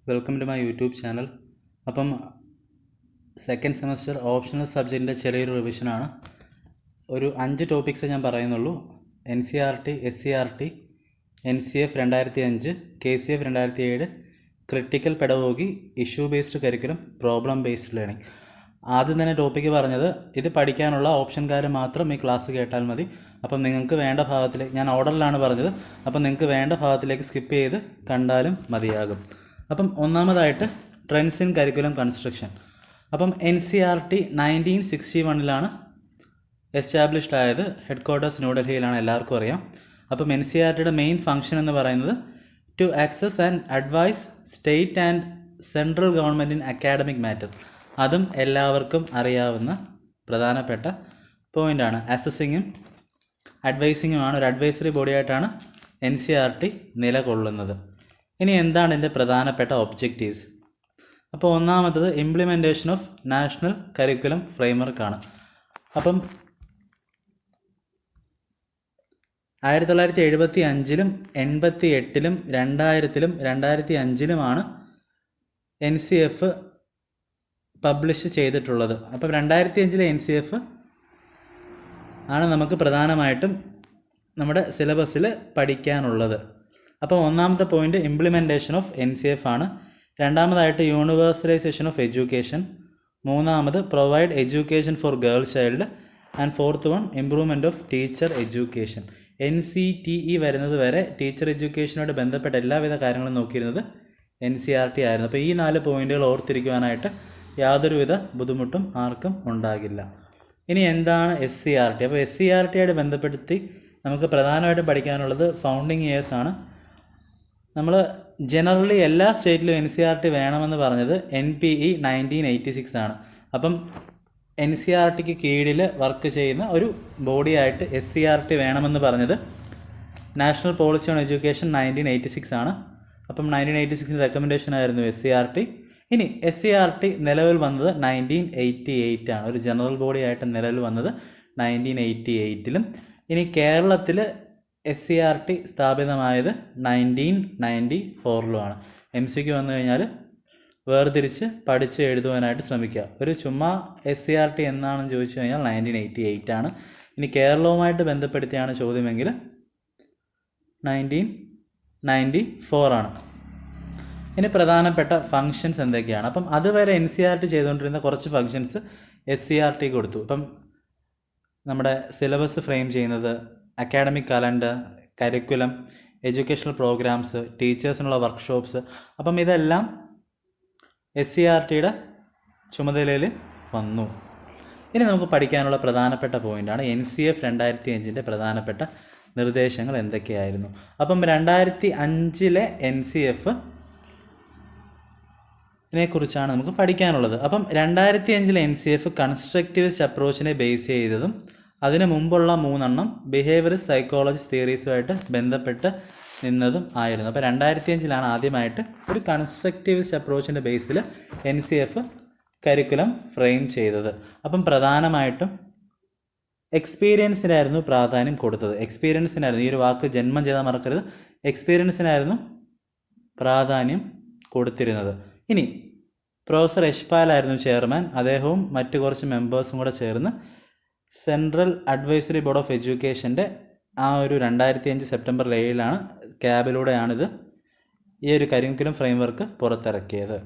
Welcome to my YouTube channel. അപ്പം second semester optional സബ്ജക്റ്റിൻ്റെ ചെറിയൊരു റിവിഷനാണ്. ഒരു 5 ടോപ്പിക്സ് ഞാൻ പറയുന്നുള്ളൂ. NCERT, SCERT, NCF 2005, KCF 2007, critical pedagogy, issue based curriculum, problem based learning. ആദ്യം തന്നെ ടോപ്പിക്ക് പറഞ്ഞത് ഇത് പഠിക്കാനുള്ള ഓപ്ഷൻകാർ മാത്രം ഈ ക്ലാസ് കേട്ടാൽ മതി. അപ്പം നിങ്ങൾക്ക് വേണ്ട ഭാഗത്തിലേക്ക്, ഞാൻ ഓർഡറിലാണ് പറഞ്ഞത്, അപ്പം നിങ്ങൾക്ക് വേണ്ട ഭാഗത്തിലേക്ക് സ്കിപ്പ് ചെയ്ത് കണ്ടാലും മതിയാകും. അപ്പം ഒന്നാമതായിട്ട് ട്രെൻഡ്സ് ഇൻ കരിക്കുലം കൺസ്ട്രക്ഷൻ. അപ്പം NCERT 1961 എസ്റ്റാബ്ലിഷ്ഡ് ആയത്. ഹെഡ് ക്വാർട്ടേഴ്സ് ന്യൂഡൽഹിയിലാണ്, എല്ലാവർക്കും അറിയാം. അപ്പം NCERTയുടെ മെയിൻ ഫംഗ്ഷൻ എന്ന് പറയുന്നത് to access and advise state and central government in academic matter. അതും എല്ലാവർക്കും അറിയാവുന്ന പ്രധാനപ്പെട്ട പോയിൻ്റാണ്. അസസിങ്ങും അഡ്വൈസിങ്ങുമാണ്. ഒരു അഡ്വൈസറി ബോഡിയായിട്ടാണ് NCERT നിലകൊള്ളുന്നത്. ഇനി എന്താണ് ഇതിൻ്റെ പ്രധാനപ്പെട്ട ഒബ്ജക്റ്റീവ്സ്? അപ്പോൾ ഒന്നാമത്തത് ഇംപ്ലിമെൻറ്റേഷൻ ഓഫ് നാഷണൽ കരിക്കുലം ഫ്രെയിംവർക്കാണ്. അപ്പം 1975, 88, 2000, 2005 NCF പബ്ലിഷ് ചെയ്തിട്ടുള്ളത്. അപ്പം 2005 NCF ആണ് നമുക്ക് പ്രധാനമായിട്ടും നമ്മുടെ സിലബസിൽ പഠിക്കാനുള്ളത്. അപ്പോൾ ഒന്നാമത്തെ പോയിൻ്റ് ഇംപ്ലിമെൻറ്റേഷൻ ഓഫ് NCF ആണ്. രണ്ടാമതായിട്ട് യൂണിവേഴ്സലൈസേഷൻ ഓഫ് എഡ്യൂക്കേഷൻ. മൂന്നാമത് provide education for girl child. And fourth one improvement of teacher education. NCTE വരുന്നത് വരെ ടീച്ചർ എഡ്യൂക്കേഷനോട് ബന്ധപ്പെട്ട എല്ലാവിധ കാര്യങ്ങളും നോക്കിയിരുന്നത് NCERT ആയിരുന്നു. അപ്പോൾ ഈ 4 പോയിൻ്റുകൾ ഓർത്തിരിക്കുവാനായിട്ട് യാതൊരുവിധ ബുദ്ധിമുട്ടും ആർക്കും ഉണ്ടാകില്ല. ഇനി എന്താണ് SCERT? അപ്പോൾ SCERTയായിട്ട് ബന്ധപ്പെടുത്തി നമുക്ക് പ്രധാനമായിട്ടും പഠിക്കാനുള്ളത് ഫൗണ്ടിങ് ഇയേഴ്സ് ആണ്. നമ്മൾ ജനറലി എല്ലാ സ്റ്റേറ്റിലും NCERT വേണമെന്ന് പറഞ്ഞത് NPE 1986 ആണ്. അപ്പം NCERTക്ക് കീഴിൽ വർക്ക് ചെയ്യുന്ന ഒരു ബോഡിയായിട്ട് SCERT വേണമെന്ന് പറഞ്ഞത് നാഷണൽ പോളിസി ഓൺ എഡ്യൂക്കേഷൻ 1986 ആണ്. അപ്പം 1986 റെക്കമെൻഡേഷൻ ആയിരുന്നു SCERT. ഇനി SCERT നിലവിൽ വന്നത് 1988 ആണ്. ഒരു ജനറൽ ബോഡിയായിട്ട് നിലവിൽ വന്നത് 1988. ഇനി കേരളത്തിൽ SCERT സ്ഥാപിതമായത് 1994 MCQ വന്നു കഴിഞ്ഞാൽ വേർതിരിച്ച് പഠിച്ച് എഴുതുവാനായിട്ട് ശ്രമിക്കുക. ഒരു ചുമ്മാ SCERT എന്നാണെന്ന് ചോദിച്ചു കഴിഞ്ഞാൽ 1988 ആണ്. ഇനി കേരളവുമായിട്ട് ബന്ധപ്പെടുത്തിയാണ് ചോദ്യമെങ്കിൽ 1994 ആണ്. ഇനി പ്രധാനപ്പെട്ട ഫങ്ഷൻസ് എന്തൊക്കെയാണ്? അപ്പം അതുവരെ NCERT ചെയ്തുകൊണ്ടിരുന്ന കുറച്ച് ഫങ്ഷൻസ് SCERT കൊടുത്തു. അപ്പം നമ്മുടെ സിലബസ് ഫ്രെയിം ചെയ്യുന്നത്, academic calendar, curriculum, educational programmes, ടീച്ചേഴ്സിനുള്ള വർക്ക്ഷോപ്സ്, അപ്പം ഇതെല്ലാം SCERTയുടെ ചുമതലയിൽ വന്നു. ഇനി നമുക്ക് പഠിക്കാനുള്ള പ്രധാനപ്പെട്ട പോയിൻ്റാണ് NCF 2005 പ്രധാനപ്പെട്ട നിർദ്ദേശങ്ങൾ എന്തൊക്കെയായിരുന്നു. അപ്പം 2005 NCF കുറിച്ചാണ് നമുക്ക് പഠിക്കാനുള്ളത്. അപ്പം 2005 NCF കൺസ്ട്രക്റ്റിവിസ്റ്റ് അപ്രോച്ചിനെ ബേസ് ചെയ്തതും അതിന് മുമ്പുള്ള 3 ബിഹേവിയറിസ്റ്റ് സൈക്കോളജി തിയറീസുമായിട്ട് ബന്ധപ്പെട്ട് നിന്നതും ആയിരുന്നു. അപ്പോൾ 2005 ആദ്യമായിട്ട് ഒരു കൺസ്ട്രക്റ്റിവിസ്റ്റ് അപ്രോച്ചിൻ്റെ ബേസിൽ NCF കരിക്കുലം ഫ്രെയിം ചെയ്തത്. അപ്പം പ്രധാനമായിട്ടും എക്സ്പീരിയൻസിനായിരുന്നു പ്രാധാന്യം കൊടുത്തത്. എക്സ്പീരിയൻസിനായിരുന്നു, ഈ ഒരു വാക്ക് ജന്മം ചെയ്താൽ മറക്കരുത്, എക്സ്പീരിയൻസിനായിരുന്നു പ്രാധാന്യം കൊടുത്തിരുന്നത്. ഇനി പ്രൊഫസർ യശ്പാൽ ആയിരുന്നു ചെയർമാൻ. അദ്ദേഹവും മറ്റു കുറച്ച് മെമ്പേഴ്സും കൂടെ ചേർന്ന് സെൻട്രൽ അഡ്വൈസറി ബോർഡ് ഓഫ് എഡ്യൂക്കേഷൻ്റെ ഒരു 2005 സെപ്റ്റംബർ 7 ക്യാബിലൂടെയാണിത് ഈ ഒരു കരിക്കുലം ഫ്രെയിംവർക്ക് പുറത്തിറക്കിയത്.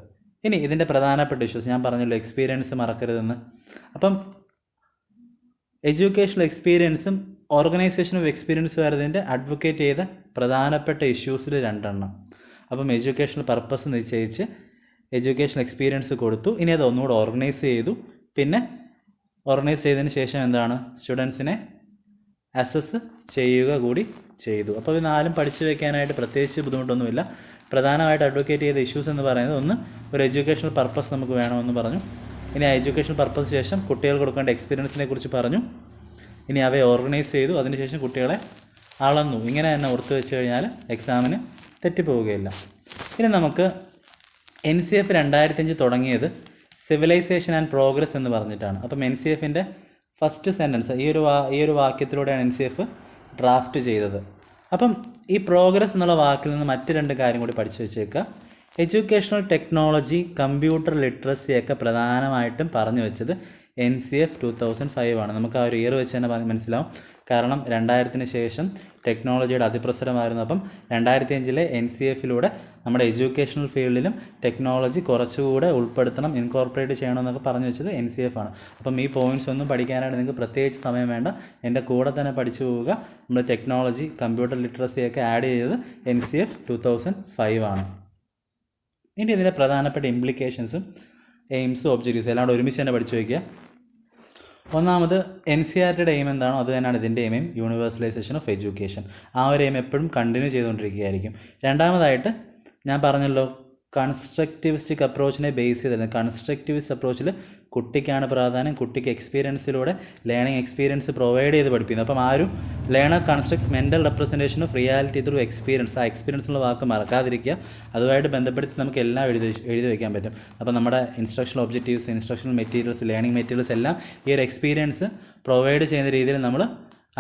ഇനി ഇതിൻ്റെ പ്രധാനപ്പെട്ട ഇഷ്യൂസ് ഞാൻ പറഞ്ഞല്ലോ, എക്സ്പീരിയൻസ് മറക്കരുതെന്ന്. അപ്പം എഡ്യൂക്കേഷണൽ എക്സ്പീരിയൻസും ഓർഗനൈസേഷൻ ഓഫ് എക്സ്പീരിയൻസ് വരുന്നതിൻ്റെ അഡ്വക്കേറ്റ് ചെയ്ത പ്രധാനപ്പെട്ട ഇഷ്യൂസിൽ 2. അപ്പം എഡ്യൂക്കേഷണൽ പർപ്പസ് നിശ്ചയിച്ച് എഡ്യൂക്കേഷണൽ എക്സ്പീരിയൻസ് കൊടുത്തു. ഇനി അത് ഒന്നുകൂടെ ഓർഗനൈസ് ചെയ്തു. പിന്നെ ഓർഗനൈസ് ചെയ്തതിന് ശേഷം എന്താണ്, സ്റ്റുഡൻസിനെ അസസ് ചെയ്യുക കൂടി ചെയ്തു. അപ്പോൾ ഇത് 4 പഠിച്ചു വയ്ക്കാനായിട്ട് പ്രത്യേകിച്ച് ബുദ്ധിമുട്ടൊന്നുമില്ല. പ്രധാനമായിട്ട് അഡ്വക്കേറ്റ് ചെയ്ത ഇഷ്യൂസ് എന്ന് പറയുന്നത്, ഒന്ന്, ഒരു എഡ്യൂക്കേഷണൽ പർപ്പസ് നമുക്ക് വേണമെന്ന് പറഞ്ഞു. ഇനി ആ എഡ്യൂക്കേഷണൽ പർപ്പസ് ശേഷം കുട്ടികൾ കൊടുക്കേണ്ട എക്സ്പീരിയൻസിനെ കുറിച്ച് പറഞ്ഞു. ഇനി അവയെ ഓർഗനൈസ് ചെയ്തു. അതിനുശേഷം കുട്ടികളെ അളന്നു. ഇങ്ങനെ തന്നെ ഓർത്ത് വെച്ച് കഴിഞ്ഞാൽ എക്സാമിന് തെറ്റിപ്പോവുകയില്ല. ഇനി നമുക്ക് NCF 2005 തുടങ്ങിയത് സിവിലൈസേഷൻ ആൻഡ് പ്രോഗ്രസ് എന്ന് പറഞ്ഞിട്ടാണ്. അപ്പം NCFൻ്റെ ഫസ്റ്റ് സെൻറ്റൻസ് ഈ ഒരു വാക്യത്തിലൂടെയാണ് NCF ഡ്രാഫ്റ്റ് ചെയ്തത്. അപ്പം ഈ പ്രോഗ്രസ് എന്നുള്ള വാക്കിൽ നിന്ന് മറ്റ് 2 കാര്യം കൂടി പഠിച്ചു വെച്ചേക്കുക. എഡ്യൂക്കേഷണൽ ടെക്നോളജി, കമ്പ്യൂട്ടർ ലിറ്ററസിയൊക്കെ പ്രധാനമായിട്ടും പറഞ്ഞു വെച്ചത് NCF 2005 ആണ്. നമുക്ക് ആ ഒരു ഇയർ വെച്ച് തന്നെ മനസ്സിലാവും. കാരണം 2000-ന് ശേഷം ടെക്നോളജിയുടെ അതിപ്രസരമായിരുന്നു. അപ്പം 2005-ലെ NCF-ലൂടെ നമ്മുടെ എഡ്യൂക്കേഷണൽ ഫീൽഡിലും ടെക്നോളജി കുറച്ചുകൂടെ ഉൾപ്പെടുത്തണം, ഇൻകോർപ്പറേറ്റ് ചെയ്യണമെന്നൊക്കെ പറഞ്ഞു വെച്ചത് NCF ആണ്. അപ്പം ഈ പോയിൻറ്റ്സ് ഒന്നും പഠിക്കാനായിട്ട് നിങ്ങൾക്ക് പ്രത്യേകിച്ച് സമയം വേണ്ട, എൻ്റെ കൂടെ തന്നെ പഠിച്ചു പോവുക. നമ്മൾ ടെക്നോളജി, കമ്പ്യൂട്ടർ ലിറ്ററസിയൊക്കെ ആഡ് ചെയ്തത് NCF 2005 ആണ്. ഇനി ഇതിൻ്റെ പ്രധാനപ്പെട്ട ഇംപ്ലിക്കേഷൻസും എയിംസും ഒബ്ജക്റ്റീവ്സും എല്ലാം കൂടെ ഒരുമിച്ച് തന്നെ പഠിച്ചു വയ്ക്കുക. ഒന്നാമത് NCERTയുടെ എയിം എന്താണോ അത് തന്നെയാണ് ഇതിൻ്റെ എയിം, യൂണിവേഴ്സലൈസേഷൻ ഓഫ് എഡ്യൂക്കേഷൻ. ആ ഒരു എയിം എപ്പോഴും കണ്ടിന്യൂ ചെയ്തുകൊണ്ടിരിക്കുകയായിരിക്കും. രണ്ടാമതായിട്ട് ഞാൻ പറഞ്ഞല്ലോ, കൺസ്ട്രക്റ്റിവിസ്റ്റിക് അപ്രോച്ചിനെ ബേസ് ചെയ്തിരുന്നത്. കൺസ്ട്രക്റ്റിവിസ്റ്റ് അപ്രോച്ചിൽ കുട്ടിക്കാണ് പ്രാധാന്യം, കുട്ടിക്ക് എക്സ്പീരിയൻസിലൂടെ ലേണിംഗ് എക്സ്പീരിയൻസ് പ്രൊവൈഡ് ചെയ്ത് പഠിപ്പിക്കുന്നത്. അപ്പം ആ ഒരു learner constructs mental representation of reality through experience. ആ എക്സ്പീരിയൻസ് എന്നുള്ള വാക്ക് മറക്കാതിരിക്കുക. അതുമായിട്ട് ബന്ധപ്പെടുത്തി നമുക്ക് എല്ലാം എഴുതി വയ്ക്കാൻ പറ്റും. അപ്പോൾ നമ്മുടെ instructional objectives, instructional materials, learning materials എല്ലാം ഈ ഒരു എക്സ്പീരിയൻസ് പ്രൊവൈഡ് ചെയ്യുന്ന രീതിയിൽ നമ്മൾ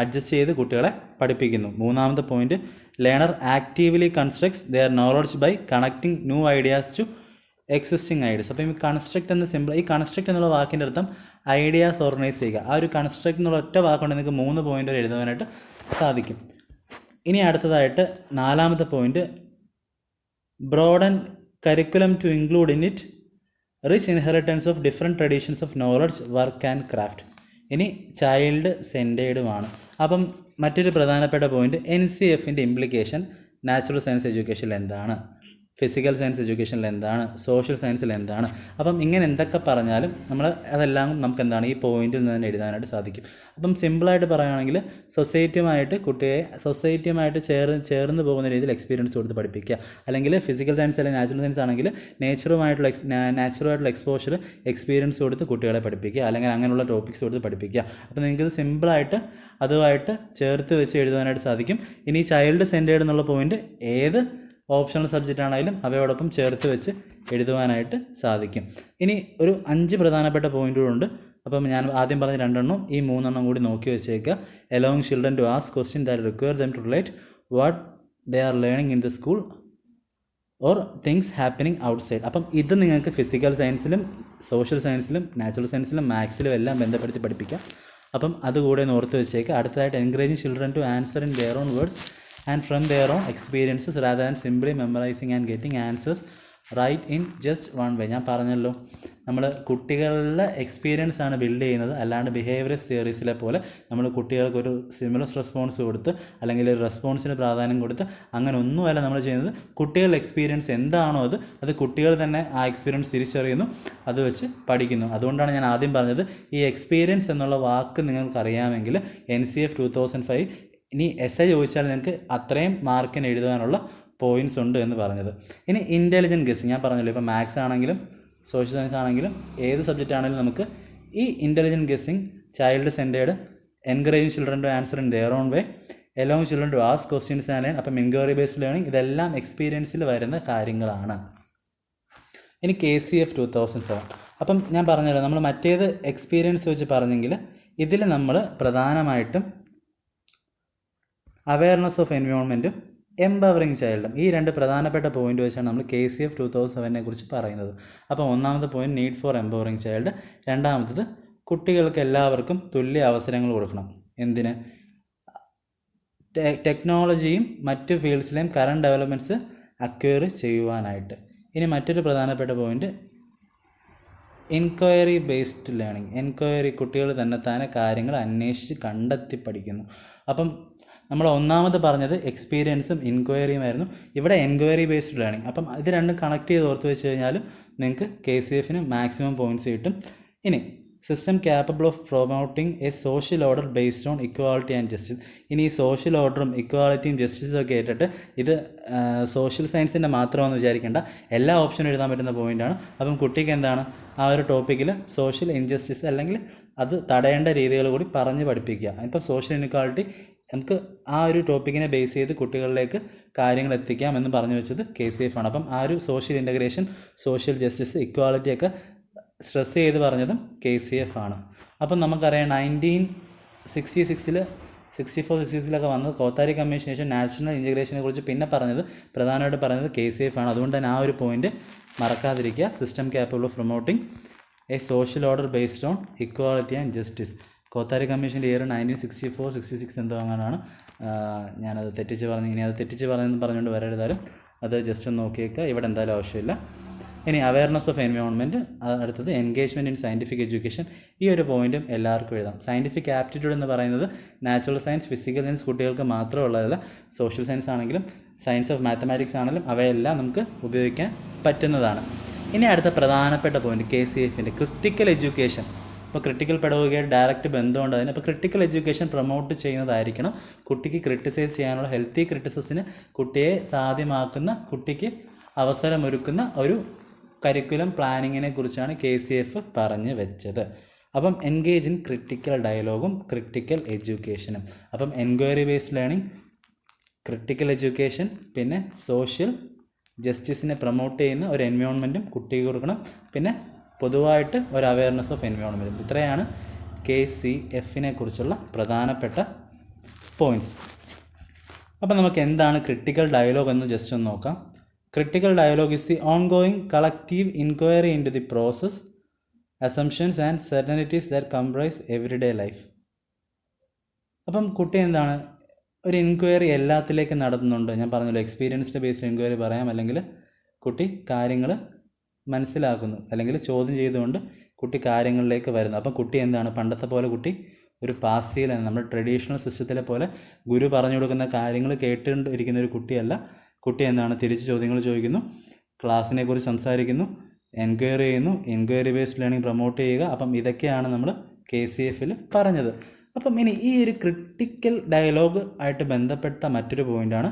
അഡ്ജസ്റ്റ് ചെയ്ത് കുട്ടികളെ പഠിപ്പിക്കുന്നു. മൂന്നാമത്തെ point, learner actively constructs their knowledge by connecting new ideas to existing ideas. അപ്പം ഈ കൺസ്ട്രക്ട് എന്ന സിമ്പിൾ, ഈ കൺസ്ട്രക്ട് എന്നുള്ള വാക്കിൻ്റെ അർത്ഥം ഐഡിയാസ് ഓർഗനൈസ് ചെയ്യുക. ആ ഒരു കൺസ്ട്രക്ട് എന്നുള്ള ഒറ്റ വാക്കുകൊണ്ട് നിങ്ങൾക്ക് 3 പോയിൻ്റ് വരെ എഴുതുവാനായിട്ട് സാധിക്കും. ഇനി അടുത്തതായിട്ട് നാലാമത്തെ point, broaden curriculum to include in it rich inheritance of different traditions of knowledge, work and craft. ഇനി ചൈൽഡ് സെൻറ്റേർഡുമാണ്. അപ്പം മറ്റൊരു പ്രധാനപ്പെട്ട പോയിൻറ്റ്, NCFൻ്റെ ഇംപ്ലിക്കേഷൻ നാച്ചുറൽ സയൻസ് എഡ്യൂക്കേഷനിൽ എന്താണ്, ഫിസിക്കൽ സയൻസ് എഡ്യൂക്കേഷനിൽ എന്താണ്, സോഷ്യൽ സയൻസിൽ എന്താണ്. അപ്പം ഇങ്ങനെ എന്തൊക്കെ പറഞ്ഞാലും നമ്മൾ അതെല്ലാം നമുക്ക് എന്താണ് ഈ പോയിന്റിൽ നിന്ന് തന്നെ എഴുതാനായിട്ട് സാധിക്കും. അപ്പം സിമ്പിളായിട്ട് പറയുകയാണെങ്കിൽ സൊസൈറ്റിയുമായിട്ട് ചേർന്ന് പോകുന്ന രീതിയിൽ എക്സ്പീരിയൻസ് കൊടുത്ത് പഠിപ്പിക്കുക. അല്ലെങ്കിൽ ഫിസിക്കൽ സയൻസ് അല്ലെങ്കിൽ നാച്ചുറൽ സയൻസ് ആണെങ്കിൽ നാച്ചുറലായിട്ടുള്ള എക്സ്പോഷർ എക്സ്പീരിയൻസ് കൊടുത്ത് കുട്ടികളെ പഠിപ്പിക്കുക, അല്ലെങ്കിൽ അങ്ങനെയുള്ള ടോപ്പിക്സ് കൊടുത്ത് പഠിപ്പിക്കുക. അപ്പോൾ നിങ്ങൾക്കിത് സിമ്പിളായിട്ട് അതുമായിട്ട് ചേർത്ത് വെച്ച് എഴുതാനായിട്ട് സാധിക്കും. ഇനി ചൈൽഡ് സെൻറ്റേർഡ് എന്നുള്ള പോയിന്റ് ഏത് ഓപ്ഷണൽ സബ്ജക്റ്റ് ആണെങ്കിലും അവയോടൊപ്പം ചേർത്ത് വെച്ച് എഴുതുവാനായിട്ട് സാധിക്കും. ഇനി ഒരു 5 പ്രധാനപ്പെട്ട പോയിന്റുകളുണ്ട്. അപ്പം ഞാൻ ആദ്യം പറഞ്ഞ 2 എണ്ണം, ഈ 3 എണ്ണം കൂടി നോക്കി വെച്ചേക്കുക. Along children to ask question that require them to relate what they are learning in the school or things happening outside. അപ്പം ഇത് നിങ്ങൾക്ക് ഫിസിക്കൽ സയൻസിലും സോഷ്യൽ സയൻസിലും നാച്ചുറൽ സയൻസിലും മാത്സിലും എല്ലാം ബന്ധപ്പെടുത്തി പഠിപ്പിക്കാം. അപ്പം അതുകൂടെ ഓർത്ത് വെച്ചേക്കുക. അടുത്തതായിട്ട് encouraging children to answer in their own words and from their own experiences rather than simply memorizing and getting answers right in just one way. ഞാൻ പറഞ്ഞല്ലോ, നമ്മൾ കുട്ടികളുടെ എക്സ്പീരിയൻസ് ആണ് ബിൽഡ് ചെയ്യുന്നത്, അല്ലാണ്ട് ബിഹേവിയറസ് തിയറീസിലെ പോലെ നമ്മൾ കുട്ടികൾക്ക് ഒരു സിമുലസ് റെസ്പോൺസ് കൊടുത്ത് അല്ലെങ്കിൽ റെസ്പോൺസിന് പ്രാധാന്യം കൊടുത്ത് അങ്ങനെ ഒന്നുമല്ല നമ്മൾ ചെയ്യുന്നത്. കുട്ടികളുടെ എക്സ്പീരിയൻസ് എന്താണോ അത് കുട്ടികൾ തന്നെ ആ എക്സ്പീരിയൻസ് തിരിച്ചറിയുന്നു, അത് വെച്ച് പഠിക്കുന്നു. അതുകൊണ്ടാണ് ഞാൻ ആദ്യം പറഞ്ഞത്, ഈ എക്സ്പീരിയൻസ് എന്നുള്ള വാക്ക് നിങ്ങൾക്കറിയാമെങ്കിൽ NCF 2005 ഇനി essay ചോദിച്ചാൽ നിങ്ങൾക്ക് അത്രയും മാർക്കിന് എഴുതാനുള്ള പോയിൻറ്റ്സ് ഉണ്ട് എന്ന് പറഞ്ഞത്. ഇനി ഇൻ്റലിജൻറ്റ് ഗസ്സിങ് ഞാൻ പറഞ്ഞല്ലോ, ഇപ്പോൾ മാത്സ് ആണെങ്കിലും സോഷ്യൽ സയൻസ് ആണെങ്കിലും ഏത് സബ്ജക്റ്റ് ആണെങ്കിലും നമുക്ക് ഈ intelligent guessing, child centred, encouraging children to answer in their own way, along children to ask questions and learn. അപ്പം എൻക്വയറി ബേസ്ഡ് ലേണിംഗ് ഇതെല്ലാം എക്സ്പീരിയൻസിൽ വരുന്ന കാര്യങ്ങളാണ്. ഇനി KCF 2007. അപ്പം ഞാൻ പറഞ്ഞല്ലോ, നമ്മൾ മറ്റേത് എക്സ്പീരിയൻസ് വെച്ച് പറഞ്ഞെങ്കിൽ ഇതിൽ നമ്മൾ പ്രധാനമായിട്ടും അവയർനെസ് ഓഫ് എൻവയോൺമെൻറ്റും എംപവറിങ് ചൈൽഡും ഈ 2 പ്രധാനപ്പെട്ട പോയിന്റ് വെച്ചാണ് നമ്മൾ KCF 2007 കുറിച്ച് പറയുന്നത്. അപ്പോൾ ഒന്നാമത്തെ point need for empowering child, രണ്ടാമത്തത് കുട്ടികൾക്ക് എല്ലാവർക്കും തുല്യ അവസരങ്ങൾ കൊടുക്കണം. എന്തിന്? ടെക്നോളജിയും മറ്റ് ഫീൽഡ്സിലെയും കറണ്ട് ഡെവലപ്മെൻറ്റ്സ് അക്വയർ ചെയ്യുവാനായിട്ട്. ഇനി മറ്റൊരു പ്രധാനപ്പെട്ട point enquiry based learning. Enquiry, കുട്ടികൾ തന്നെത്താനെ കാര്യങ്ങൾ അന്വേഷിച്ച് കണ്ടെത്തി പഠിക്കുന്നു. അപ്പം നമ്മൾ ഒന്നാമത് പറഞ്ഞത് എക്സ്പീരിയൻസും ഇൻക്വയറിയുമായിരുന്നു. ഇവിടെ എൻക്വയറി ബേസ്ഡ് ലേണിംഗ്. അപ്പം ഇത് രണ്ടും കണക്ട് ചെയ്ത് ഓർത്ത് വെച്ച് കഴിഞ്ഞാലും നിങ്ങൾക്ക് KCFന് മാക്സിമം പോയിൻറ്റ്സ് കിട്ടും. ഇനി system capable of promoting A social order based on equality and justice. ഇനി ഈ സോഷ്യൽ ഓർഡറും ഇക്വാളിറ്റിയും ജസ്റ്റിസും ഒക്കെ ആയിട്ടിട്ട് ഇത് സോഷ്യൽ സയൻസിൻ്റെ മാത്രമെന്ന് വിചാരിക്കേണ്ട, എല്ലാ ഓപ്ഷനും എഴുതാൻ പറ്റുന്ന പോയിൻ്റാണ്. അപ്പം കുട്ടിക്ക് എന്താണ് ആ ഒരു ടോപ്പിക്കിൽ സോഷ്യൽ ഇൻജസ്റ്റിസ് അല്ലെങ്കിൽ അത് തടയേണ്ട രീതികൾ കൂടി പറഞ്ഞ് പഠിപ്പിക്കുക. ഇപ്പം സോഷ്യൽ ഇൻഇക്വാളിറ്റി നമുക്ക് ആ ഒരു ടോപ്പിക്കിനെ ബേസ് ചെയ്ത് കുട്ടികളിലേക്ക് കാര്യങ്ങൾ എത്തിക്കാം എന്ന് പറഞ്ഞു വെച്ചത് KCF ആണ്. അപ്പം ആ ഒരു സോഷ്യൽ ഇൻ്റഗ്രേഷൻ, സോഷ്യൽ ജസ്റ്റിസ്, ഇക്വാളിറ്റിയൊക്കെ സ്ട്രെസ് ചെയ്ത് പറഞ്ഞതും KCF ആണ്. അപ്പം നമുക്കറിയാം 1966 64-66 വന്നത് കോത്താരി കമ്മീഷന് ശേഷം നാഷണൽ ഇൻറ്റഗ്രേഷനെ കുറിച്ച് പിന്നെ പ്രധാനമായിട്ട് പറഞ്ഞത് KCF ആണ്. അതുകൊണ്ട് തന്നെ ആ ഒരു പോയിന്റ് മറക്കാതിരിക്കുക. System capable of promoting A social order based on equality and justice. Kothari കമ്മീഷൻ്റെ ഇയർ 1964-66 എന്തോ അങ്ങനെയാണ്. ഞാനത് തെറ്റിച്ച് പറഞ്ഞു. ഇനി അത് തെറ്റിച്ച് പറഞ്ഞെന്ന് പറഞ്ഞുകൊണ്ട് വരരുതാലും അത് ജസ്റ്റ് ഒന്ന് നോക്കിയേക്കുക. ഇവിടെ എന്തായാലും ആവശ്യമില്ല. ഇനി അവയർനെസ് ഓഫ് എൻവയോൺമെൻറ്റ്, അടുത്തത് എൻഗേജ്മെൻറ്റ് ഇൻ സയൻറ്റിഫിക് എഡ്യൂക്കേഷൻ. ഈ ഒരു പോയിന്റും എല്ലാവർക്കും എഴുതാം. സയൻറ്റിഫിക് ആപ്റ്റിറ്റ്യൂഡ് എന്ന് പറയുന്നത് നാച്ചുറൽ സയൻസ്, ഫിസിക്കൽ സയൻസ് കുട്ടികൾക്ക് മാത്രമുള്ളതല്ല. സോഷ്യൽ സയൻസ് ആണെങ്കിലും സയൻസ് ഓഫ് മാത്തമാറ്റിക്സ് ആണെങ്കിലും അവയെല്ലാം നമുക്ക് ഉപയോഗിക്കാൻ പറ്റുന്നതാണ്. ഇനി അടുത്ത പ്രധാനപ്പെട്ട പോയിന്റ് KCFൻ്റെ ക്രിട്ടിക്കൽ എഡ്യൂക്കേഷൻ. ഇപ്പോൾ ക്രിട്ടിക്കൽ പെഡഗോഗിയായിട്ട് ഡയറക്റ്റ് ബന്ധമുണ്ട് അതിന്. അപ്പോൾ ക്രിട്ടിക്കൽ എഡ്യൂക്കേഷൻ പ്രൊമോട്ട് ചെയ്യുന്നതായിരിക്കണം. കുട്ടിക്ക് ക്രിട്ടിസൈസ് ചെയ്യാനുള്ള ഹെൽത്തി ക്രിറ്റിസിസിന് കുട്ടിയെ സാധ്യമാക്കുന്ന, കുട്ടിക്ക് അവസരമൊരുക്കുന്ന ഒരു കരിക്കുലം പ്ലാനിങ്ങിനെ കുറിച്ചാണ് KCF പറഞ്ഞു വെച്ചത്. അപ്പം എൻഗേജ് ഇൻ ക്രിട്ടിക്കൽ ഡയലോഗും ക്രിട്ടിക്കൽ എഡ്യൂക്കേഷനും. അപ്പം enquiry based learning, critical education, പിന്നെ സോഷ്യൽ ജസ്റ്റിസിനെ പ്രൊമോട്ട് ചെയ്യുന്ന ഒരു എൻവയോൺമെൻറ്റും കുട്ടിക്ക് കൊടുക്കണം. പിന്നെ പൊതുവായിട്ട് ഒരു അവയർനെസ് ഓഫ് എൻവയോൺമെൻറ്റും. ഇത്രയാണ് KCFനെ കുറിച്ചുള്ള പ്രധാനപ്പെട്ട പോയിൻറ്റ്സ്. അപ്പം നമുക്ക് എന്താണ് ക്രിട്ടിക്കൽ ഡയലോഗ് എന്ന് ജസ്റ്റ് ഒന്ന് നോക്കാം. Critical dialogue is the ongoing collective inquiry into the process, assumptions and certainties that comprise everyday life. അപ്പം കുട്ടി എന്താണ് ഒരു ഇൻക്വയറി എല്ലാത്തിലേക്ക് നടത്തുന്നുണ്ട്. ഞാൻ പറഞ്ഞല്ലോ, എക്സ്പീരിയൻസിൻ്റെ ബേസ്ഡ് ഇൻക്വയറി പറയാം, അല്ലെങ്കിൽ കുട്ടി കാര്യങ്ങൾ മനസ്സിലാക്കുന്നു, അല്ലെങ്കിൽ ചോദ്യം ചെയ്തുകൊണ്ട് കുട്ടി കാര്യങ്ങളിലേക്ക് വരുന്നു. അപ്പം കുട്ടി എന്താണ് പണ്ടത്തെ പോലെ കുട്ടി ഒരു പാസീവ്, നമ്മുടെ ട്രഡീഷണൽ സിസ്റ്റത്തിലെ പോലെ ഗുരു പറഞ്ഞു കൊടുക്കുന്ന കാര്യങ്ങൾ കേട്ടുകൊണ്ടിരിക്കുന്ന ഒരു കുട്ടിയല്ല. കുട്ടി എന്താണ് തിരിച്ച് ചോദ്യങ്ങൾ ചോദിക്കുന്നു, ക്ലാസ്സിനെ കുറിച്ച് സംസാരിക്കുന്നു, എൻക്വയറി ചെയ്യുന്നു, എൻക്വയറി ബേസ്ഡ് ലേണിംഗ് പ്രൊമോട്ട് ചെയ്യുക. അപ്പം ഇതൊക്കെയാണ് നമ്മൾ KCFൽ പറഞ്ഞത്. അപ്പം ഇനി ഈ ഒരു ക്രിട്ടിക്കൽ ഡയലോഗ് ആയിട്ട് ബന്ധപ്പെട്ട മറ്റൊരു പോയിൻ്റാണ്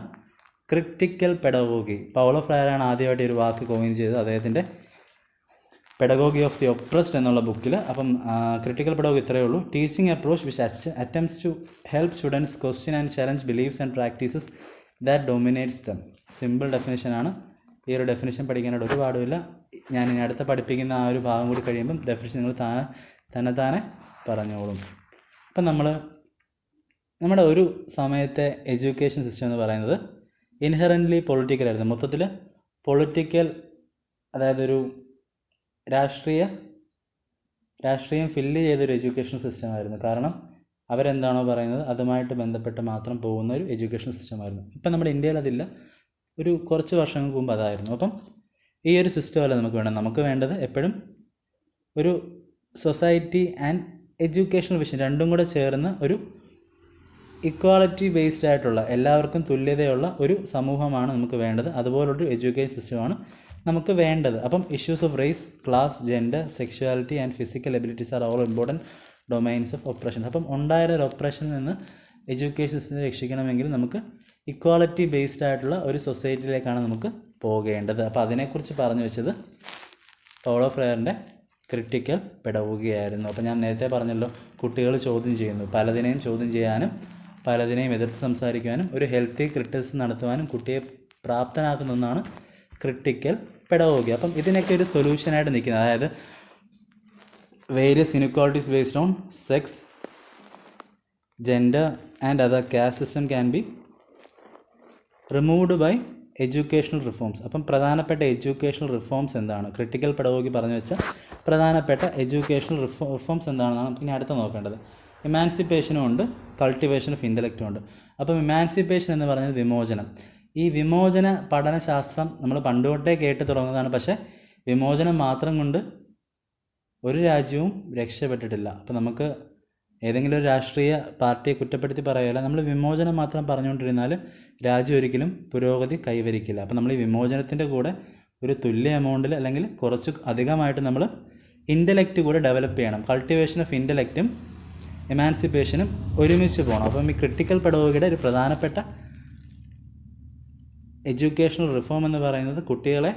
ക്രിട്ടിക്കൽ പെഡഗോഗി. പൗളോ ഫ്രയറാണ് ആദ്യമായിട്ട് ഒരു വാക്ക് കോയിൻ ചെയ്തത് അദ്ദേഹത്തിൻ്റെ പെഡഗോഗി ഓഫ് ദി ഒപ്രസ്ഡ് എന്നുള്ള ബുക്കിൽ. അപ്പം ക്രിട്ടിക്കൽ പെഡഗോഗി ഇത്രയേ ഉള്ളൂ. Teaching approach which attempts to help students question and challenge beliefs and practices that dominates them. Simple ഡെഫിനേഷനാണ്. ഈ ഒരു ഡെഫിനേഷൻ പഠിക്കാനായിട്ട് ഒരു പാടുമില്ല. ഞാൻ ഇനി അടുത്ത പഠിപ്പിക്കുന്ന ആ ഒരു ഭാഗം കൂടി കഴിയുമ്പം ഡെഫിനേഷൻ നിങ്ങൾ തന്നെ പറഞ്ഞോളും. അപ്പം നമ്മുടെ ഒരു സമയത്തെ എഡ്യൂക്കേഷൻ സിസ്റ്റം എന്ന് പറയുന്നത് ഇൻഹെറൻ്റ്ലി പൊളിറ്റിക്കലായിരുന്നു. മൊത്തത്തിൽ പൊളിറ്റിക്കൽ, അതായത് ഒരു രാഷ്ട്രീയം ഫില്ല് ചെയ്തൊരു എഡ്യൂക്കേഷൻ സിസ്റ്റമായിരുന്നു. കാരണം അവരെന്താണോ പറയുന്നത് അതുമായിട്ട് ബന്ധപ്പെട്ട് മാത്രം പോകുന്ന ഒരു എഡ്യൂക്കേഷൻ സിസ്റ്റമായിരുന്നു. ഇപ്പം നമ്മുടെ ഇന്ത്യയിൽ അതില്ല. ഒരു കുറച്ച് വർഷങ്ങൾക്ക് മുമ്പ് അതായിരുന്നു. അപ്പം ഈ ഒരു സിസ്റ്റമല്ല നമുക്ക് വേണ്ടത്. നമുക്ക് വേണ്ടത് എപ്പോഴും ഒരു സൊസൈറ്റി ആൻഡ് എഡ്യൂക്കേഷണൽ വിഷൻ രണ്ടും കൂടെ ചേർന്ന് ഒരു ഇക്വാളിറ്റി ബേസ്ഡ് ആയിട്ടുള്ള, എല്ലാവർക്കും തുല്യതയുള്ള ഒരു സമൂഹമാണ് നമുക്ക് വേണ്ടത്. അതുപോലൊരു എഡ്യൂക്കേഷൻ സിസ്റ്റമാണ് നമുക്ക് വേണ്ടത്. അപ്പം issues of race, class, gender, sexuality and physical abilities are all important domains of oppression. അപ്പം ഉണ്ടായിരുന്ന ഒരു ഒപ്രഷനിൽ നിന്ന് എഡ്യൂക്കേഷൻ സിസ്റ്റത്തെ രക്ഷിക്കണമെങ്കിൽ നമുക്ക് ഇക്വാളിറ്റി ബേസ്ഡ് ആയിട്ടുള്ള ഒരു സൊസൈറ്റിയിലേക്കാണ് നമുക്ക് പോകേണ്ടത്. അപ്പോൾ അതിനെക്കുറിച്ച് പറഞ്ഞു വെച്ചത് പൗളോ ഫ്രയറിൻ്റെ ക്രിട്ടിക്കൽ പെഡഗോഗി ആയിരുന്നു. അപ്പോൾ ഞാൻ നേരത്തെ പറഞ്ഞല്ലോ, കുട്ടികൾ ചോദ്യം ചെയ്യുന്നു. പലതിനെയും ചോദ്യം ചെയ്യാനും പലതിനെയും എതിർത്ത് സംസാരിക്കുവാനും ഒരു ഹെൽത്തി ക്രിറ്റിസിസം നടത്തുവാനും കുട്ടിയെ പ്രാപ്തനാക്കുന്ന ഒന്നാണ് ക്രിട്ടിക്കൽ പെഡഗോഗി. അപ്പം ഇതിനൊക്കെ ഒരു സൊല്യൂഷനായിട്ട് നിൽക്കുന്നത്, അതായത് various inequalities based on sex, gender and other caste system can be removed by educational reforms. അപ്പം പ്രധാനപ്പെട്ട എഡ്യൂക്കേഷണൽ റിഫോംസ് എന്താണ്? ക്രിട്ടിക്കൽ പെഡഗോഗി പറഞ്ഞു വെച്ച പ്രധാനപ്പെട്ട എഡ്യൂക്കേഷണൽ റിഫോംസ് എന്താണെന്നാണ് നമുക്ക് ഇനി അടുത്ത് നോക്കേണ്ടത്. ഇമാൻസിപ്പേഷനും ഉണ്ട്, കൾട്ടിവേഷൻ ഓഫ് ഇൻ്റലക്റ്റും ഉണ്ട്. അപ്പം ഇമാൻസിപ്പേഷൻ എന്ന് പറയുന്നത് വിമോചനം. ഈ വിമോചന പഠനശാസ്ത്രം നമ്മൾ പണ്ടുതൊട്ടേ കേട്ട് തുടങ്ങുന്നതാണ്. പക്ഷേ വിമോചനം മാത്രം കൊണ്ട് ഒരു രാജ്യവും രക്ഷപ്പെട്ടിട്ടില്ല. അപ്പം നമുക്ക് ഏതെങ്കിലും ഒരു രാഷ്ട്രീയ പാർട്ടിയെ കുറ്റപ്പെടുത്തി പറയുകയല്ല, നമ്മൾ വിമോചനം മാത്രം പറഞ്ഞുകൊണ്ടിരുന്നാൽ രാജ്യം ഒരിക്കലും പുരോഗതി കൈവരിക്കില്ല. അപ്പം നമ്മൾ ഈ വിമോചനത്തിൻ്റെ കൂടെ ഒരു തുല്യ എമൗണ്ടിൽ അല്ലെങ്കിൽ കുറച്ച് അധികമായിട്ട് നമ്മൾ ഇൻ്റലക്റ്റ് കൂടെ ഡെവലപ്പ് ചെയ്യണം. കൾട്ടിവേഷൻ ഓഫ് ഇൻ്റലക്റ്റും എമാൻസിപ്പേഷനും ഒരുമിച്ച് പോകണം. അപ്പം ഈ ക്രിട്ടിക്കൽ പെഡഗോഗിയുടെ ഒരു പ്രധാനപ്പെട്ട എഡ്യൂക്കേഷണൽ റിഫോം എന്ന് പറയുന്നത് കുട്ടികളെ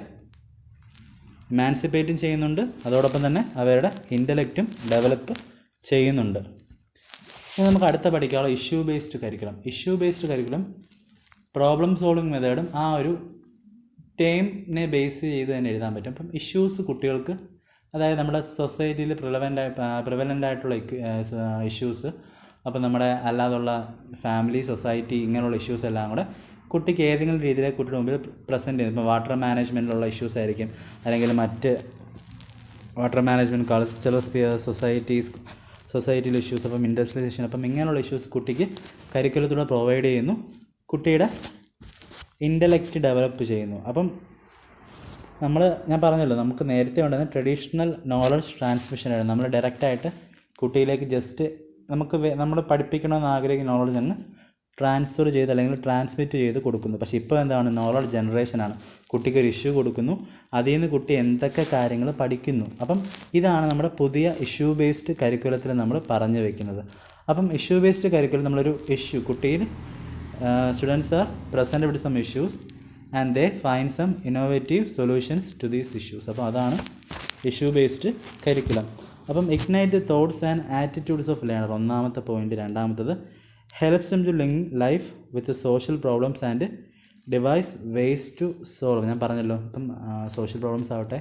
ഇമാൻസിപ്പേറ്റും ചെയ്യുന്നുണ്ട്, അതോടൊപ്പം തന്നെ അവരുടെ ഇൻ്റലക്റ്റും ഡെവലപ്പ് ചെയ്യുന്നുണ്ട്. ഇനി നമുക്ക് അടുത്ത പഠിക്കാനുള്ള issue based curriculum problem solving മെത്തേഡും ആ ഒരു ടേമിനെ ബേസ് ചെയ്ത് തന്നെ എഴുതാൻ പറ്റും. അപ്പം ഇഷ്യൂസ് കുട്ടികൾക്ക്, അതായത് നമ്മുടെ സൊസൈറ്റിയിൽ പ്രിവലൻ്റ് ആയിട്ടുള്ള ഇഷ്യൂസ്, അപ്പോൾ നമ്മുടെ അല്ലാതുള്ള ഫാമിലി, സൊസൈറ്റി, ഇങ്ങനെയുള്ള ഇഷ്യൂസ് എല്ലാം കൂടെ കുട്ടിക്ക് ഏതെങ്കിലും രീതിയിൽ കുട്ടിയുടെ മുമ്പിൽ പ്രസൻറ്റ് ചെയ്യും. ഇപ്പോൾ വാട്ടർ മാനേജ്മെൻറ്റിലുള്ള ഇഷ്യൂസ് ആയിരിക്കും, അല്ലെങ്കിൽ മറ്റ് വാട്ടർ മാനേജ്മെൻറ്റ്, കൾച്ചറൽ സ്പിയർ, സൊസൈറ്റിയിലെ ഇഷ്യൂസ്, അപ്പം ഇൻഡസ്ട്രിയലൈസേഷൻ, അപ്പം ഇങ്ങനെയുള്ള ഇഷ്യൂസ് കുട്ടിക്ക് കരിക്കുലത്തിലൂടെ പ്രൊവൈഡ് ചെയ്യുന്നു, കുട്ടിയുടെ ഇൻ്റലക്റ്റ് ഡെവലപ്പ് ചെയ്യുന്നു. അപ്പം ഞാൻ പറഞ്ഞല്ലോ, നമുക്ക് നേരത്തെ ഉണ്ടായിരുന്ന ട്രഡീഷണൽ നോളജ് ട്രാൻസ്മിഷനായിരുന്നു. നമ്മൾ ഡയറക്റ്റായിട്ട് കുട്ടിയിലേക്ക് ജസ്റ്റ് നമ്മൾ പഠിപ്പിക്കണമെന്ന് ആഗ്രഹിക്കുന്ന നോളജ് അങ്ങ് ട്രാൻസ്ഫർ ചെയ്ത് അല്ലെങ്കിൽ ട്രാൻസ്മിറ്റ് ചെയ്ത് കൊടുക്കുന്നു. പക്ഷേ ഇപ്പോൾ എന്താണ്, നോളജ് ജനറേഷനാണ്. കുട്ടിക്ക് ഒരു ഇഷ്യൂ കൊടുക്കുന്നു, അതിൽ നിന്ന് കുട്ടി എന്തൊക്കെ കാര്യങ്ങൾ പഠിക്കുന്നു. അപ്പം ഇതാണ് നമ്മുടെ പുതിയ ഇഷ്യൂ ബേസ്ഡ് കരിക്കുലത്തിൽ നമ്മൾ പറഞ്ഞു വയ്ക്കുന്നത്. അപ്പം ഇഷ്യൂ ബേസ്ഡ് കരിക്കുലം നമ്മളൊരു ഇഷ്യൂ, കുട്ടിയിൽ students are present with some issues and they find some innovative solutions to these issues. അപ്പോൾ അതാണ് ഇഷ്യൂ ബേസ്ഡ് കരിക്കുലം. അപ്പം ignite the thoughts and attitudes of learner, ഒന്നാമത്തെ പോയിൻറ്റ്. രണ്ടാമത്തത് helps them to link life with the social problems and devise ways to solve. ഞാൻ പറഞ്ഞല്ലോ, ഇപ്പം social problems ആവട്ടെ,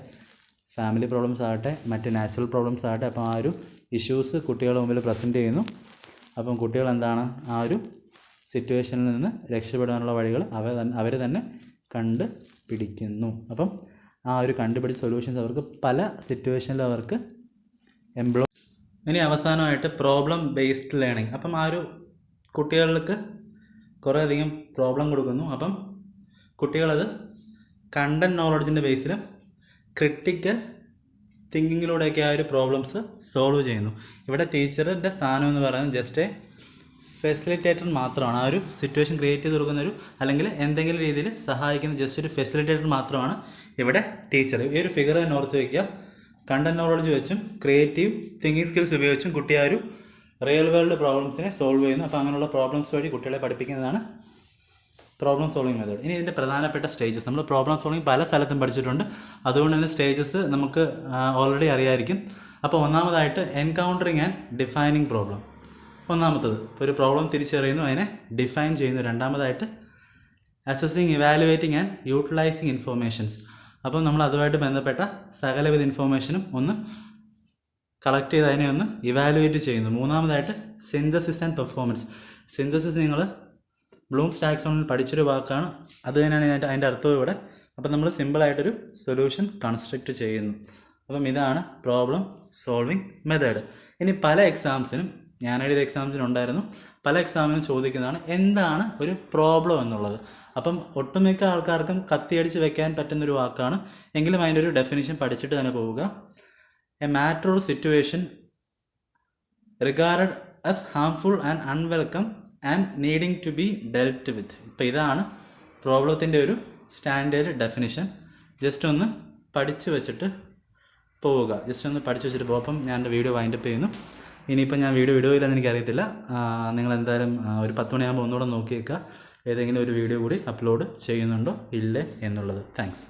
family problems ആകട്ടെ, മറ്റ് നാച്ചുറൽ പ്രോബ്ലംസ് ആകട്ടെ, അപ്പം ആ ഒരു ഇഷ്യൂസ് കുട്ടികളുടെ മുമ്പിൽ പ്രസൻറ്റ് ചെയ്യുന്നു. അപ്പം കുട്ടികൾ എന്താണ്, ആ ഒരു സിറ്റുവേഷനിൽ നിന്ന് രക്ഷപ്പെടാനുള്ള വഴികൾ അവർ തന്നെ കണ്ടുപിടിക്കുന്നു. അപ്പം ആ ഒരു കണ്ടുപിടിച്ച സൊല്യൂഷൻസ് അവർക്ക് പല സിറ്റുവേഷനിൽ അവർക്ക് ഇനി അവസാനമായിട്ട് പ്രോബ്ലം ബേസ്ഡ് ലേണിംഗ്. അപ്പം ആ ഒരു കുട്ടികൾക്ക് കുറേയധികം പ്രോബ്ലം കൊടുക്കുന്നു. അപ്പം കുട്ടികളത് കണ്ടൻറ് നോളജിൻ്റെ ബേസിലും ക്രിട്ടിക്കൽ തിങ്കിങ്ങിലൂടെയൊക്കെ ആ ഒരു പ്രോബ്ലംസ് സോൾവ് ചെയ്യുന്നു. ഇവിടെ ടീച്ചറിൻ്റെ സ്ഥാനം എന്ന് പറയുന്നത് ജസ്റ്റ് എ ഫെസിലിറ്റേറ്റർ മാത്രമാണ്. ആ ഒരു സിറ്റുവേഷൻ ക്രിയേറ്റ് ചെയ്ത് കൊടുക്കുന്നൊരു, അല്ലെങ്കിൽ എന്തെങ്കിലും രീതിയിൽ സഹായിക്കുന്ന ജസ്റ്റ് ഒരു ഫെസിലിറ്റേറ്റർ മാത്രമാണ് ഇവിടെ ടീച്ചർ. ഈ ഒരു ഫിഗർ തന്നെ ഓർത്ത് വയ്ക്കുക. കണ്ടൻറ് നോളജ് വെച്ചും ക്രിയേറ്റീവ് തിങ്കിങ് സ്കിൽസ് ഉപയോഗിച്ചും കുട്ടി ആ ഒരു റിയൽ വേൾഡ് പ്രോബ്ലംസിനെ സോൾവ് ചെയ്യുന്നു. അപ്പോൾ അങ്ങനെയുള്ള പ്രോബ്ലംസ് വഴി കുട്ടികളെ പഠിപ്പിക്കുന്നതാണ് പ്രോബ്ലം സോൾവിങ് മെത്തേഡ്. ഇനി ഇതിൻ്റെ പ്രധാനപ്പെട്ട സ്റ്റേജസ്, നമ്മൾ പ്രോബ്ലം സോൾവിങ് പല സ്ഥലത്തും പഠിച്ചിട്ടുണ്ട്, അതുകൊണ്ട് തന്നെ സ്റ്റേജസ് നമുക്ക് ഓൾറെഡി അറിയാമായിരിക്കും. അപ്പോൾ ഒന്നാമതായിട്ട് എൻകൗണ്ടറിങ് ആൻഡ് ഡിഫൈനിങ് പ്രോബ്ലം. ഒന്നാമത്തത് ഒരു പ്രോബ്ലം തിരിച്ചറിയുന്നു, അതിനെ ഡിഫൈൻ ചെയ്യുന്നു. രണ്ടാമതായിട്ട് assessing, evaluating and utilising informations. അപ്പം നമ്മൾ അതുമായിട്ട് ബന്ധപ്പെട്ട സകലവിധ ഇൻഫോർമേഷനും ഒന്ന് കളക്ട് ചെയ്ത് അതിനെ ഒന്ന് ഇവാലുവേറ്റ് ചെയ്യുന്നു. മൂന്നാമതായിട്ട് സിന്തസിസ് ആൻഡ് പെർഫോമൻസ്. സിന്തസിസ് നിങ്ങൾ ബ്ലൂംസ് ടാക്സോണമിൽ പഠിച്ചൊരു വാക്കാണ്, അത് തന്നെയാണ് അതിൻ്റെ അർത്ഥവും ഇവിടെ. അപ്പം നമ്മൾ സിമ്പിളായിട്ടൊരു സൊല്യൂഷൻ കൺസ്ട്രക്റ്റ് ചെയ്യുന്നു. അപ്പം ഇതാണ് പ്രോബ്ലം സോൾവിങ് മെത്തേഡ്. ഇനി പല എക്സാംസിനും, ഞാൻ എഴുതിയ എക്സാംസിനുണ്ടായിരുന്നു, പല എക്സാമിനും ചോദിക്കുന്നതാണ് എന്താണ് ഒരു പ്രോബ്ലം എന്നുള്ളത്. അപ്പം ഒട്ടുമിക്ക ആൾക്കാർക്കും കത്തിയടിച്ച് വെക്കാൻ പറ്റുന്നൊരു വാക്കാണ്, എങ്കിലും അതിൻ്റെ ഒരു ഡെഫിനിഷൻ പഠിച്ചിട്ട് തന്നെ പോവുക. A matter or situation regarded as harmful and unwelcome and needing to be dealt with. ഇപ്പോൾ ഇതാണ് പ്രോബ്ലത്തിൻ്റെ ഒരു സ്റ്റാൻഡേർഡ് ഡെഫിനിഷൻ. ജസ്റ്റ് ഒന്ന് പഠിച്ച് വെച്ചിട്ട് പോവുക, ജസ്റ്റ് ഒന്ന് പഠിച്ച് വെച്ചിട്ട് പോകും. അപ്പം ഞാൻ എൻ്റെ വീഡിയോ വൈൻഡപ്പ് ചെയ്യുന്നു. ഇനിയിപ്പോൾ ഞാൻ വീഡിയോ ഇടുകയില്ലെന്ന് എനിക്കറിയത്തില്ല, നിങ്ങളെന്തായാലും ഒരു 10 മണിയാകുമ്പോൾ ഒന്നുകൂടെ നോക്കിയേക്കുക ഏതെങ്കിലും ഒരു വീഡിയോ കൂടി അപ്ലോഡ് ചെയ്യുന്നുണ്ടോ ഇല്ലേ എന്നുള്ളത്. താങ്ക്സ്.